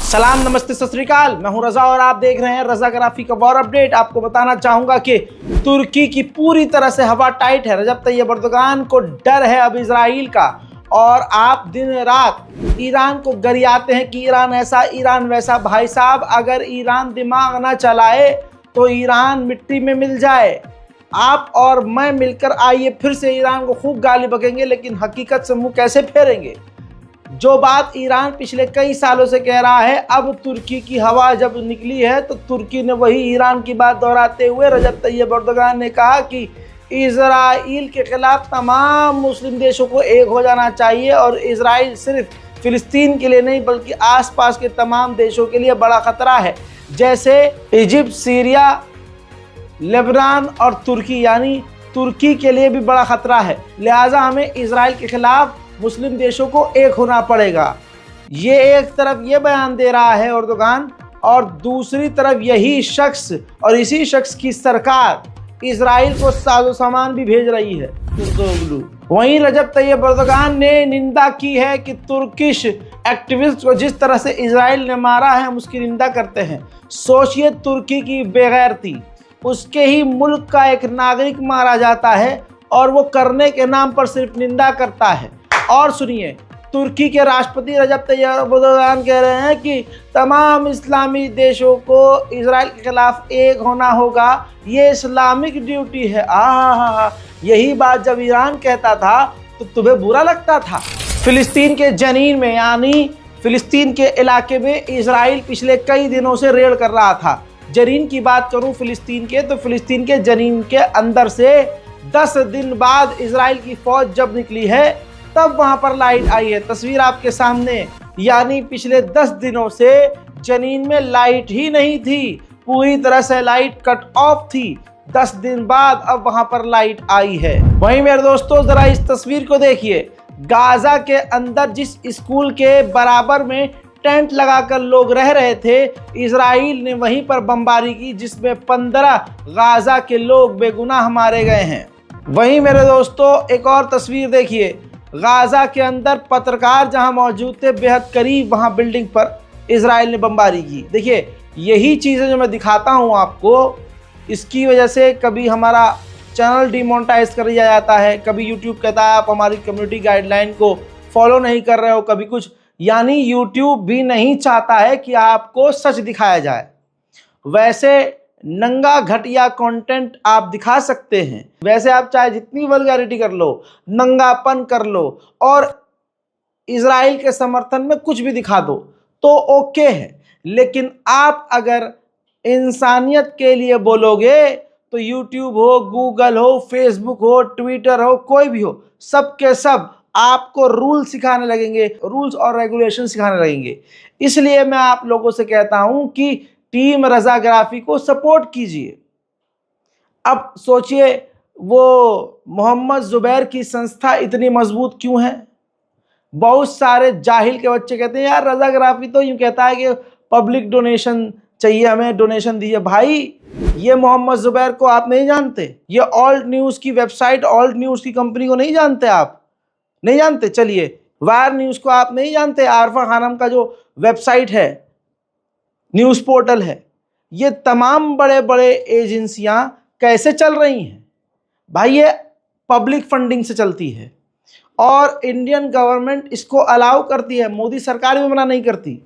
सलाम, नमस्ते, सत श्री अकाल। मैं हूं रजा और आप देख रहे हैं रजा ग्राफी का वॉर अपडेट। आपको बताना चाहूंगा कि तुर्की की पूरी तरह से हवा टाइट है। रजब तैयब एर्दोगान को डर है अब इजराइल का, और आप दिन रात ईरान को गरियाते हैं कि ईरान ऐसा, ईरान वैसा। भाई साहब, अगर ईरान दिमाग ना चलाए तो ईरान मिट्टी में मिल जाए। आप और मैं मिलकर आइए फिर से ईरान को खूब गाली बकेंगे, लेकिन हकीकत से मुंह कैसे फेरेंगे। जो बात ईरान पिछले कई सालों से कह रहा है, अब तुर्की की हवा जब निकली है तो तुर्की ने वही ईरान की बात दोहराते हुए रजब तैयब एर्दोगान ने कहा कि इजराइल के खिलाफ तमाम मुस्लिम देशों को एक हो जाना चाहिए, और इजराइल सिर्फ फिलिस्तीन के लिए नहीं बल्कि आसपास के तमाम देशों के लिए बड़ा खतरा है, जैसे इजिप्ट, सीरिया, लेबनान और तुर्की। यानी तुर्की के लिए भी बड़ा खतरा है। लिहाजा हमें इजराइल के खिलाफ मुस्लिम देशों को एक होना पड़ेगा। ये एक तरफ ये बयान दे रहा है एर्दोगान, और दूसरी तरफ यही शख्स और इसी शख्स की सरकार इजराइल को साजो सामान भी भेज रही है। वहीं रजब तैयब एर्दोगान ने निंदा की है कि तुर्किश एक्टिविस्ट को जिस तरह से इजराइल ने मारा है हम उसकी निंदा करते हैं। सोचिए, तुर्की की बेगैरती, उसके ही मुल्क का एक नागरिक मारा जाता है और वो करने के नाम पर सिर्फ निंदा करता है। और सुनिए, तुर्की के राष्ट्रपति रजब तैयब एर्दोगान कह रहे हैं कि तमाम इस्लामी देशों को इजराइल के खिलाफ एक होना होगा, ये इस्लामिक ड्यूटी है। यही बात जब ईरान कहता था तो तुम्हें बुरा लगता था। फिलिस्तीन के जनीन में, यानी फिलिस्तीन के इलाके में इजराइल पिछले कई दिनों से रेड कर रहा था। जनीन की बात करूं फिलिस्तीन के, तो फिलिस्तीन के जनीन के अंदर से 10 दिन बाद इजराइल की फौज जब निकली है तब वहां पर लाइट आई है। तस्वीर आपके सामने, यानी पिछले 10 दिनों से जनीन में लाइट ही नहीं थी, पूरी तरह से लाइट कट ऑफ थी। 10 दिन बाद अब वहां पर लाइट आई है। वहीं मेरे दोस्तों, जरा इस तस्वीर को देखिए। गाजा के अंदर जिस स्कूल के बराबर में टेंट लगाकर लोग रह रहे थे, इजराइल ने वहीं पर बमबारी की, जिसमें 15 गाजा के लोग बेगुनाह मारे गए हैं। वहीं मेरे दोस्तों, एक और तस्वीर देखिए। गाजा के अंदर पत्रकार जहां मौजूद थे, बेहद करीब वहां बिल्डिंग पर इजराइल ने बमबारी की। देखिए, यही चीज़ें जो मैं दिखाता हूं आपको, इसकी वजह से कभी हमारा चैनल डिमोनेटाइज कर दिया जाता है, कभी यूट्यूब कहता है आप हमारी कम्युनिटी गाइडलाइन को फॉलो नहीं कर रहे हो, कभी कुछ। यानी यूट्यूब भी नहीं चाहता है कि आपको सच दिखाया जाए। वैसे नंगा घटिया कंटेंट आप दिखा सकते हैं, वैसे आप चाहे जितनी वल्गैरिटी कर लो, नंगापन कर लो और इजराइल के समर्थन में कुछ भी दिखा दो तो ओके है। लेकिन आप अगर इंसानियत के लिए बोलोगे तो यूट्यूब हो, गूगल हो, फेसबुक हो, ट्विटर हो, कोई भी हो, सब के सब आपको रूल सिखाने लगेंगे, रूल्स और रेगुलेशन सिखाने लगेंगे। इसलिए मैं आप लोगों से कहता हूं कि टीम रजा ग्राफी को सपोर्ट कीजिए। अब सोचिए, वो मोहम्मद जुबैर की संस्था इतनी मजबूत क्यों है? बहुत सारे जाहिल के बच्चे कहते हैं यार रजा ग्राफी तो यूँ कहता है कि पब्लिक डोनेशन चाहिए, हमें डोनेशन दीजिए। भाई, ये मोहम्मद जुबैर को आप नहीं जानते? ये ऑल्ट न्यूज़ की वेबसाइट, ऑल्ट न्यूज़ की कंपनी को नहीं जानते? आप नहीं जानते? चलिए, वायर न्यूज़ को आप नहीं जानते? आरफा खानम का जो वेबसाइट है, न्यूज़ पोर्टल है, ये तमाम बड़े बड़े एजेंसियां कैसे चल रही हैं? भाई, ये पब्लिक फंडिंग से चलती है और इंडियन गवर्नमेंट इसको अलाउ करती है, मोदी सरकार भी मना नहीं करती।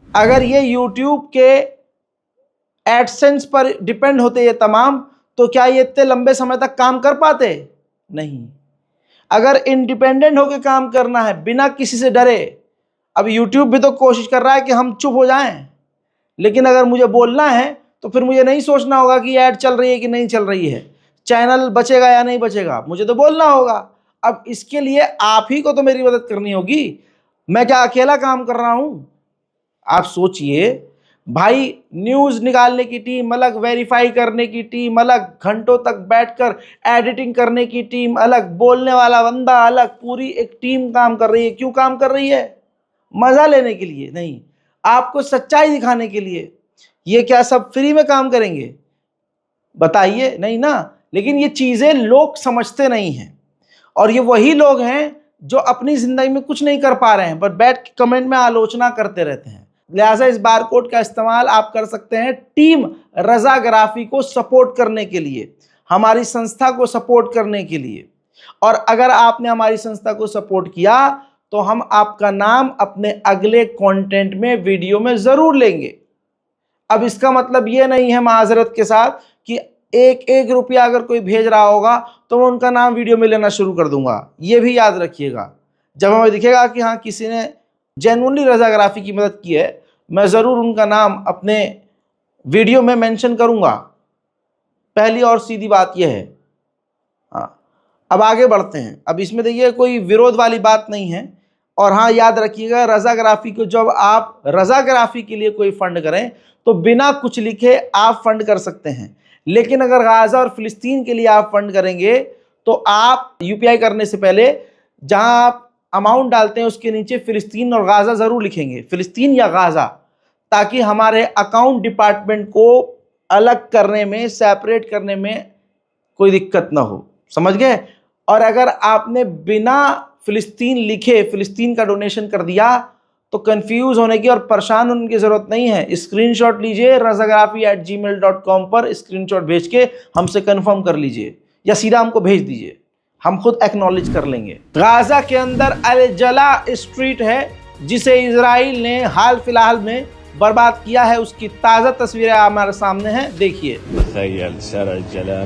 अगर ये यूट्यूब के एडसेंस पर डिपेंड होते ये तमाम, तो क्या ये इतने लंबे समय तक काम कर पाते? नहीं। अगर इंडिपेंडेंट होकर काम करना है, बिना किसी से डरे, अब यूट्यूब भी तो कोशिश कर रहा है कि हम चुप हो जाएं, लेकिन अगर मुझे बोलना है तो फिर मुझे नहीं सोचना होगा कि ऐड चल रही है कि नहीं चल रही है, चैनल बचेगा या नहीं बचेगा, मुझे तो बोलना होगा। अब इसके लिए आप ही को तो मेरी मदद करनी होगी। मैं क्या अकेला काम कर रहा हूं? आप सोचिए भाई, न्यूज़ निकालने की टीम अलग, वेरीफाई करने की टीम अलग, घंटों तक बैठकर एडिटिंग करने की टीम अलग, बोलने वाला बंदा अलग, पूरी एक टीम काम कर रही है। क्यों काम कर रही है? मज़ा लेने के लिए नहीं, आपको सच्चाई दिखाने के लिए। ये क्या सब फ्री में काम करेंगे? बताइए, नहीं ना। लेकिन ये चीज़ें लोग समझते नहीं हैं, और ये वही लोग हैं जो अपनी जिंदगी में कुछ नहीं कर पा रहे हैं पर बैठ के कमेंट में आलोचना करते रहते हैं। लिहाजा इस बारकोड का इस्तेमाल आप कर सकते हैं टीम रजाग्राफी को सपोर्ट करने के लिए, हमारी संस्था को सपोर्ट करने के लिए। और अगर आपने हमारी संस्था को सपोर्ट किया तो हम आपका नाम अपने अगले कंटेंट में, वीडियो में जरूर लेंगे। अब इसका मतलब ये नहीं है माजरत के साथ कि एक एक रुपया अगर कोई भेज रहा होगा तो मैं उनका नाम वीडियो में लेना शुरू कर दूंगा। ये भी याद रखिएगा, जब हमें दिखेगा कि हाँ किसी ने जेन्युइनली रजाग्राफी की मदद की है, मैं ज़रूर उनका नाम अपने वीडियो में मेंशन करूंगा। पहली और सीधी बात यह है। हाँ, अब आगे बढ़ते हैं। अब इसमें देखिए कोई विरोध वाली बात नहीं है। और हाँ, याद रखिएगा रजाग्राफी को जब आप रजाग्राफी के लिए कोई फंड करें तो बिना कुछ लिखे आप फंड कर सकते हैं, लेकिन अगर गाजा और फिलिस्तीन के लिए आप फंड करेंगे तो आप यूपीआई करने से पहले जहां आप अमाउंट डालते हैं उसके नीचे फिलिस्तीन और गाजा ज़रूर लिखेंगे, फिलिस्तीन या गाजा, ताकि हमारे अकाउंट डिपार्टमेंट को अलग करने में, सेपरेट करने में कोई दिक्कत ना हो। समझ गए? और अगर आपने बिना फिलिस्तीन लिखे फिलिस्तीन का डोनेशन कर दिया तो कंफ्यूज होने की और परेशान होने की ज़रूरत नहीं है। स्क्रीनशॉट लीजिए, razagrafi@gmail.com पर स्क्रीनशॉट भेज के हमसे कंफर्म कर लीजिए या सीधा हमको भेज दीजिए, हम खुद एक्नॉलेज कर लेंगे। गाजा के अंदर अल जला स्ट्रीट है जिसे इजराइल ने हाल फिलहाल में बर्बाद किया है, उसकी ताज़ा तस्वीरें हमारे सामने हैं, देखिए। तखयल शरअ जला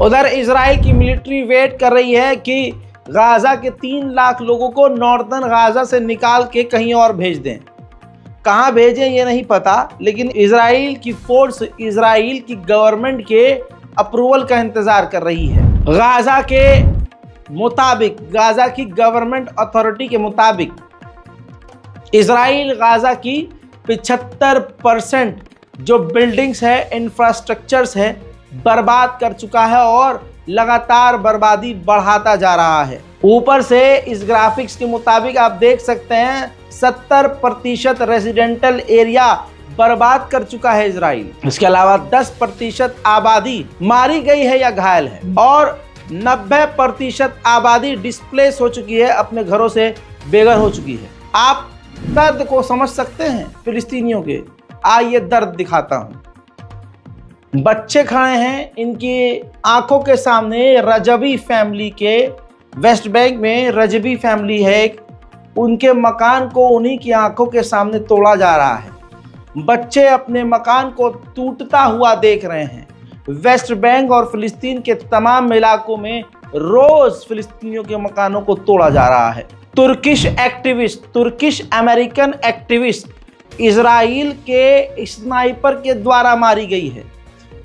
उधर इजराइल की मिलिट्री वेट कर रही है कि गाजा के 3 लाख लोगों को नॉर्दर्न गाजा से निकाल के कहीं और भेज दें। कहाँ भेजें ये नहीं पता, लेकिन इजराइल की फोर्स इजराइल की गवर्नमेंट के अप्रूवल का इंतजार कर रही है। गाजा के मुताबिक, गाजा की गवर्नमेंट अथॉरिटी के मुताबिक इजराइल गाजा की 75% जो बिल्डिंग्स है, इंफ्रास्ट्रक्चर्स है, बर्बाद कर चुका है और लगातार बर्बादी बढ़ाता जा रहा है। ऊपर से इस ग्राफिक्स के मुताबिक आप देख सकते हैं 70% रेजिडेंटल एरिया बर्बाद कर चुका है इजराइल। इसके अलावा 10% आबादी मारी गई है या घायल है और 90% आबादी डिस्प्लेस हो चुकी है, अपने घरों से बेघर हो चुकी है। आप दर्द को समझ सकते हैं फिलिस्तीनियों के? आइए दर्द दिखाता हूं। बच्चे खड़े हैं, इनकी आंखों के सामने रजबी फैमिली के, वेस्ट बैंक में रजबी फैमिली है, उनके मकान को उन्हीं की आंखों के सामने तोड़ा जा रहा है। बच्चे अपने मकान को टूटता हुआ देख रहे हैं। वेस्ट बैंक और फिलिस्तीन के तमाम इलाकों में रोज फिलिस्तीनियों के मकानों को तोड़ा जा रहा है। Turkish activist, Turkish American activist Israel के स्नाइपर के द्वारा मारी गई है।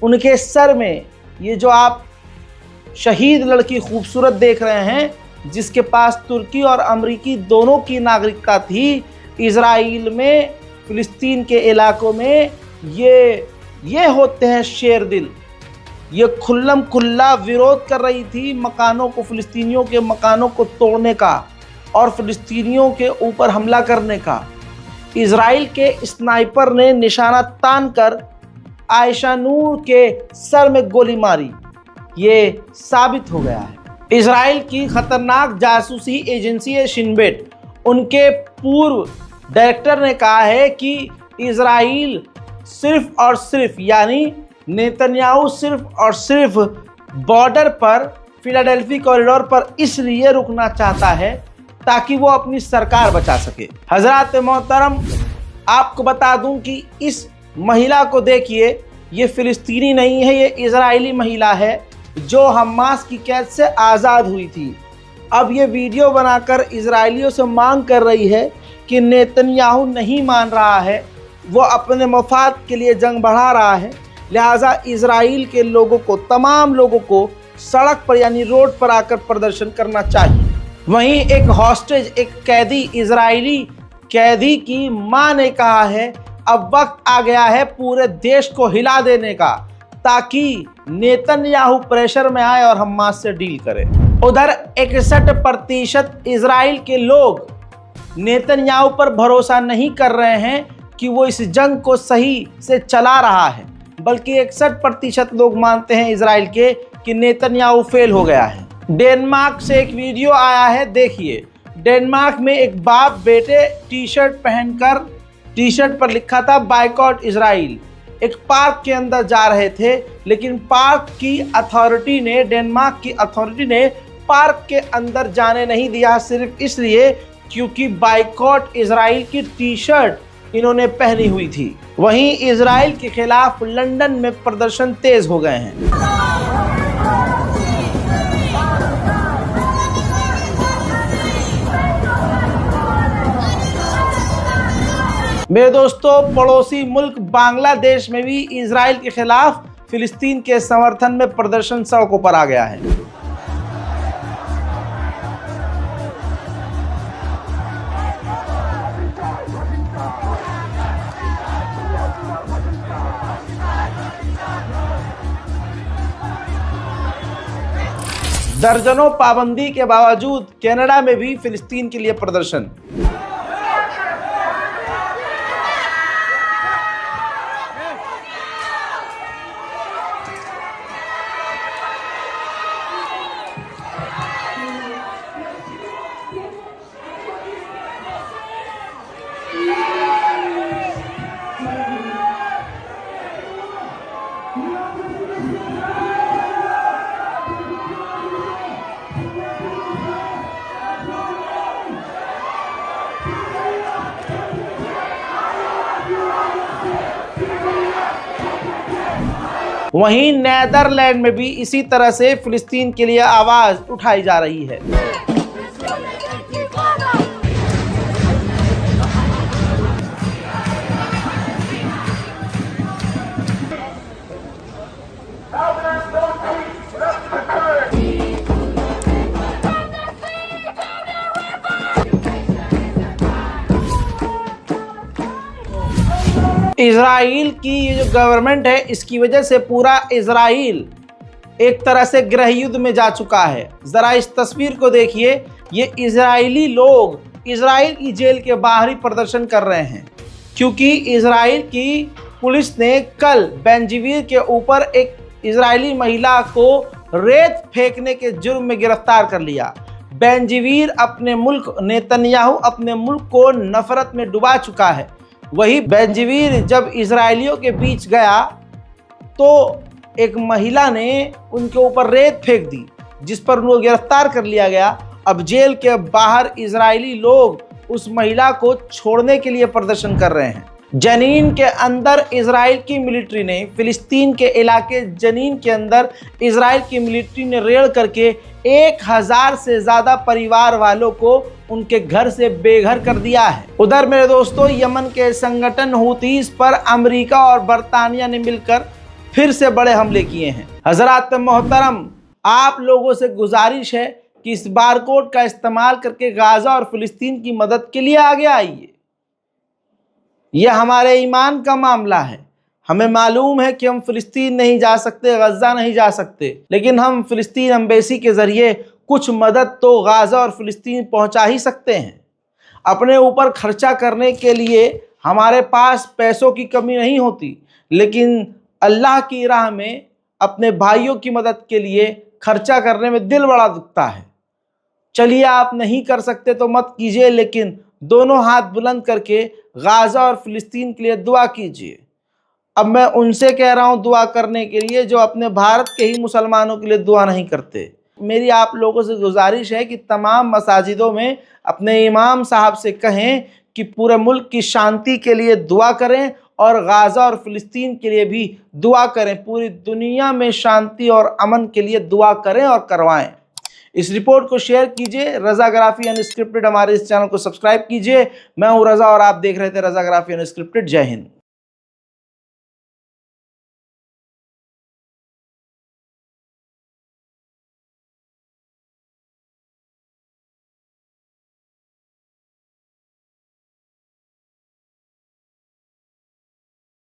उनके सर में, ये जो आप शहीद लड़की खूबसूरत देख रहे हैं, जिसके पास तुर्की और अमेरिकी दोनों की नागरिकता थी, इजराइल में फिलिस्तीन के इलाकों में ये होते हैं शेर दिल। ये खुल्लम खुल्ला विरोध कर रही थी मकानों को, फिलिस्तीनियों के मकानों को तोड़ने का और फिलिस्तीनियों के ऊपर हमला करने का। इजराइल के स्नाइपर ने निशाना तान कर आयशा नूर के सर में गोली मारी। ये साबित हो गया है। इजराइल की खतरनाक जासूसी एजेंसी है शिन बेट, उनके पूर्व डायरेक्टर ने कहा है कि इजराइल सिर्फ और सिर्फ, यानी नेतन्याहू सिर्फ और सिर्फ बॉर्डर पर, फिलाडेल्फी कॉरिडोर पर इसलिए रुकना चाहता है ताकि वो अपनी सरकार बचा सके। हजरात मोहतरम, आपको बता दूं कि इस महिला को देखिए, ये फिलिस्तीनी नहीं है, ये इजरायली महिला है जो हमास की कैद से आज़ाद हुई थी। अब ये वीडियो बनाकर इजरायलियों से मांग कर रही है कि नेतन्याहू नहीं मान रहा है, वो अपने मफाद के लिए जंग बढ़ा रहा है, लिहाजा इजराइल के लोगों को, तमाम लोगों को सड़क पर यानी रोड पर आकर प्रदर्शन करना चाहिए। वहीं एक हॉस्टेज, एक कैदी, इजरायली कैदी की मां ने कहा है अब वक्त आ गया है पूरे देश को हिला देने का, ताकि नेतन्याहू प्रेशर में आए और हमास से डील करे। उधर 61% इजराइल के लोग नेतन्याहू पर भरोसा नहीं कर रहे हैं कि वो इस जंग को सही से चला रहा है, बल्कि 61% लोग मानते हैं इजराइल के कि नेतन्याहू फेल हो गया है। डेनमार्क से एक वीडियो आया है, देखिए। डेनमार्क में एक बाप बेटे टी शर्ट पहनकर, टी शर्ट पर लिखा था बायकॉट इजराइल, एक पार्क के अंदर जा रहे थे, लेकिन पार्क की अथॉरिटी ने, डेनमार्क की अथॉरिटी ने पार्क के अंदर जाने नहीं दिया, सिर्फ इसलिए क्योंकि बायकॉट इजराइल की टी शर्ट इन्होंने पहनी हुई थी। वहीं इजराइल के खिलाफ लंदन में प्रदर्शन तेज हो गए हैं। मेरे दोस्तों, पड़ोसी मुल्क बांग्लादेश में भी इजराइल के खिलाफ फिलिस्तीन के समर्थन में प्रदर्शन सड़कों पर आ गया है। दर्जनों पाबंदी के बावजूद कनाडा में भी फिलिस्तीन के लिए प्रदर्शन। वहीं नेदरलैंड में भी इसी तरह से फिलिस्तीन के लिए आवाज उठाई जा रही है। इजराइल की ये जो गवर्नमेंट है, इसकी वजह से पूरा इजराइल एक तरह से गृह युद्ध में जा चुका है। जरा इस तस्वीर को देखिए, ये इजरायली लोग इजराइल की जेल के बाहर ही प्रदर्शन कर रहे हैं, क्योंकि इजराइल की पुलिस ने कल बेंजीवीर के ऊपर एक इजरायली महिला को रेत फेंकने के जुर्म में गिरफ्तार कर लिया। बेंजीवीर अपने मुल्क, नेतन्याहू अपने मुल्क को नफरत में डुबा चुका है। वही बेंजीवीर जब इजरायलियों के बीच गया तो एक महिला ने उनके ऊपर रेत फेंक दी, जिस पर उनको गिरफ्तार कर लिया गया। अब जेल के बाहर इजरायली लोग उस महिला को छोड़ने के लिए प्रदर्शन कर रहे हैं। जनीन के अंदर इजराइल की मिलिट्री ने, फिलिस्तीन के इलाके जनीन के अंदर इजराइल की मिलिट्री ने रेड करके 1000 से ज्यादा परिवार वालों को उनके घर से बेघर कर दिया है। उधर मेरे दोस्तों, यमन के संगठन हूतीस पर अमेरिका और बरतानिया ने मिलकर फिर से बड़े हमले किए हैं। हजरात मोहतरम, आप लोगों से गुजारिश है कि इस बारकोड का इस्तेमाल करके गाजा और फिलिस्तीन की मदद के लिए आगे आइए। यह हमारे ईमान का मामला है। हमें मालूम है कि हम फिलिस्तीन नहीं जा सकते, गजा नहीं जा सकते, लेकिन हम फिलिस्तीन एम्बेसी के जरिए कुछ मदद तो गाजा और फिलिस्तीन पहुंचा ही सकते हैं। अपने ऊपर खर्चा करने के लिए हमारे पास पैसों की कमी नहीं होती, लेकिन अल्लाह की राह में अपने भाइयों की मदद के लिए खर्चा करने में दिल बड़ा दुखता है। चलिए, आप नहीं कर सकते तो मत कीजिए, लेकिन दोनों हाथ बुलंद करके गाजा और फिलिस्तीन के लिए दुआ कीजिए। अब मैं उनसे कह रहा हूं दुआ करने के लिए जो अपने भारत के ही मुसलमानों के लिए दुआ नहीं करते। मेरी आप लोगों से गुजारिश है कि तमाम मसाजिदों में अपने इमाम साहब से कहें कि पूरे मुल्क की शांति के लिए दुआ करें और गाजा और फिलिस्तीन के लिए भी दुआ करें। पूरी दुनिया में शांति और अमन के लिए दुआ करें और करवाएं। इस रिपोर्ट को शेयर कीजिए। रज़ाग्राफी अनस्क्रिप्टेड हमारे इस चैनल को सब्सक्राइब कीजिए। मैं हूं रज़ा और आप देख रहे थे रज़ाग्राफी अनस्क्रिप्टेड। जय हिंद।